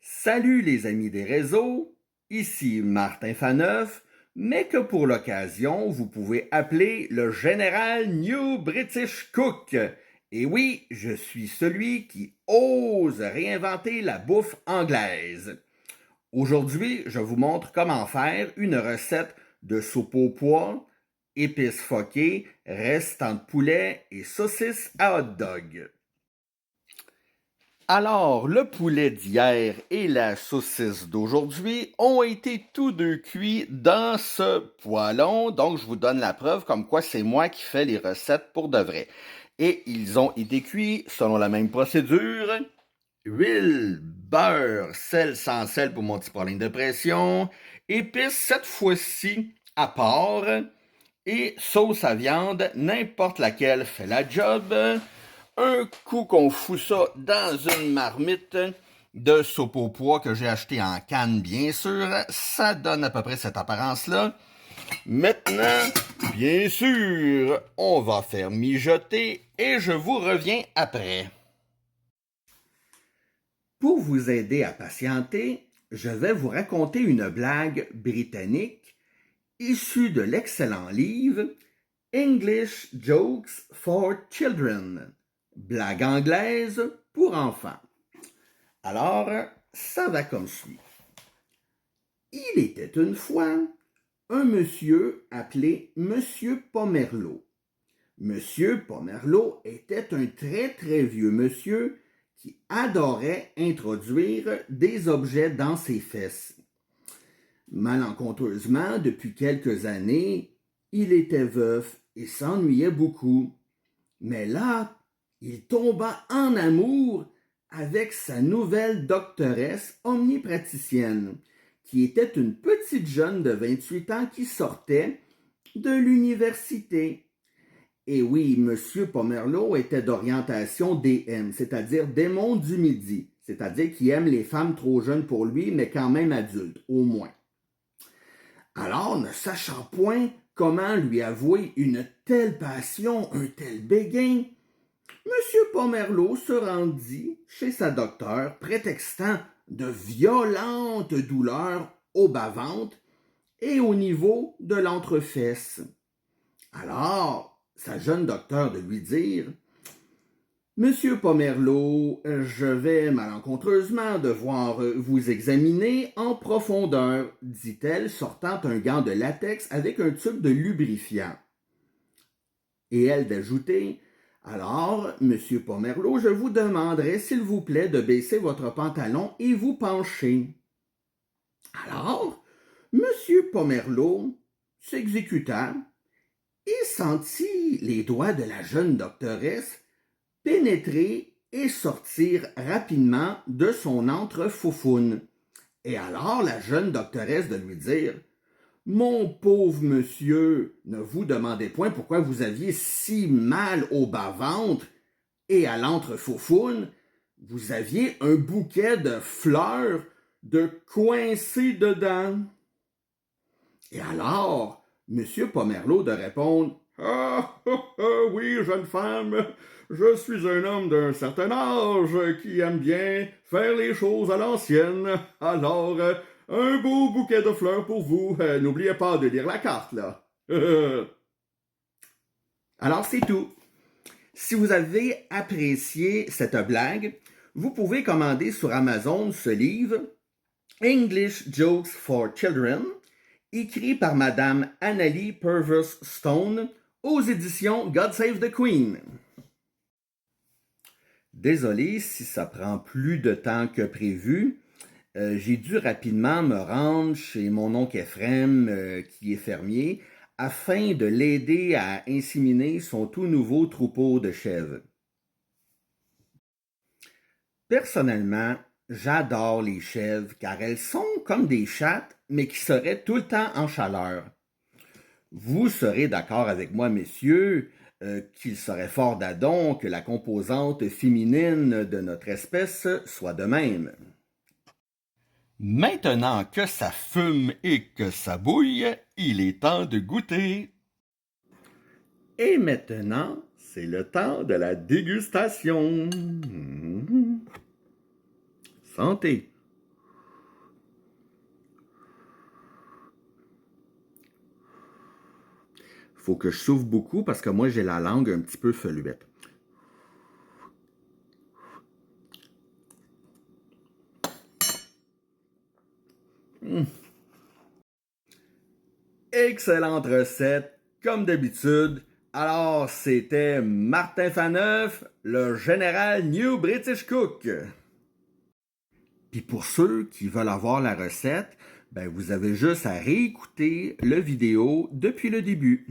Salut les amis des réseaux, ici Martin Faneuf, mais que pour l'occasion, vous pouvez appeler le général New British Cook. Et oui, je suis celui qui ose réinventer la bouffe anglaise. Aujourd'hui, je vous montre comment faire une recette de soupe aux pois, épices foquées, restant de poulet et saucisses à hot dog. Alors, le poulet d'hier et la saucisse d'aujourd'hui ont été tous deux cuits dans ce poêlon, donc je vous donne la preuve comme quoi c'est moi qui fais les recettes pour de vrai. Et ils ont été cuits selon la même procédure. Huile, beurre, sel sans sel pour mon petit problème de pression, épices cette fois-ci à part, et sauce à viande, n'importe laquelle fait la job. Un coup qu'on fout ça dans une marmite de soupe aux pois que j'ai acheté en canne, bien sûr, ça donne à peu près cette apparence-là. Maintenant, bien sûr, on va faire mijoter et je vous reviens après. Pour vous aider à patienter, je vais vous raconter une blague britannique issue de l'excellent livre English Jokes for Children. Blague anglaise pour enfants. Alors, ça va comme suit. Il était une fois un monsieur appelé Monsieur Pomerleau. Monsieur Pomerleau était un très vieux monsieur qui adorait introduire des objets dans ses fesses. Malencontreusement, depuis quelques années, il était veuf et s'ennuyait beaucoup. Mais là, il tomba en amour avec sa nouvelle doctoresse omnipraticienne, qui était une petite jeune de 28 ans qui sortait de l'université. Et oui, M. Pomerleau était d'orientation DM, c'est-à-dire démon du midi, c'est-à-dire qu'il aime les femmes trop jeunes pour lui, mais quand même adultes, au moins. Alors, ne sachant point comment lui avouer une telle passion, un tel béguin, M. Pomerleau se rendit chez sa docteure, prétextant de violentes douleurs au bas-ventre et au niveau de l'entrefesse. Alors, sa jeune docteure de lui dire « Monsieur Pomerleau, je vais malencontreusement devoir vous examiner en profondeur, dit-elle, sortant un gant de latex avec un tube de lubrifiant. Et elle d'ajouter « Alors, Monsieur Pomerleau, je vous demanderai, s'il vous plaît, de baisser votre pantalon et vous pencher. » Alors, Monsieur Pomerleau s'exécuta et sentit les doigts de la jeune doctoresse pénétrer et sortir rapidement de son entrefoufoune. Et alors la jeune doctoresse de lui dire « Mon pauvre monsieur, ne vous demandez point pourquoi vous aviez si mal au bas-ventre et à l'entrefoufoune, vous aviez un bouquet de fleurs de coincées dedans. » Et alors, M. Pomerleau de répondre « oui, jeune femme, je suis un homme d'un certain âge qui aime bien faire les choses à l'ancienne. Alors, un beau bouquet de fleurs pour vous. N'oubliez pas de lire la carte, là. » Alors, c'est tout. Si vous avez apprécié cette blague, vous pouvez commander sur Amazon ce livre English Jokes for Children, écrit par Madame Annalie Purvis Stone aux éditions God Save the Queen. Désolé si ça prend plus de temps que prévu. J'ai dû rapidement me rendre chez mon oncle Ephrem, qui est fermier, afin de l'aider à inséminer son tout nouveau troupeau de chèvres. Personnellement, j'adore les chèvres car elles sont comme des chattes, mais qui seraient tout le temps en chaleur. Vous serez d'accord avec moi, messieurs, qu'il serait fort d'adon que la composante féminine de notre espèce soit de même. Maintenant que ça fume et que ça bouille, il est temps de goûter. Et maintenant, c'est le temps de la dégustation. Santé. faut que je souffle beaucoup parce que moi, j'ai la langue un petit peu feluette. Excellente recette, comme d'habitude. Alors, c'était Martin Faneuf, le général New British Cook. Puis pour ceux qui veulent avoir la recette, ben vous avez juste à réécouter le vidéo depuis le début.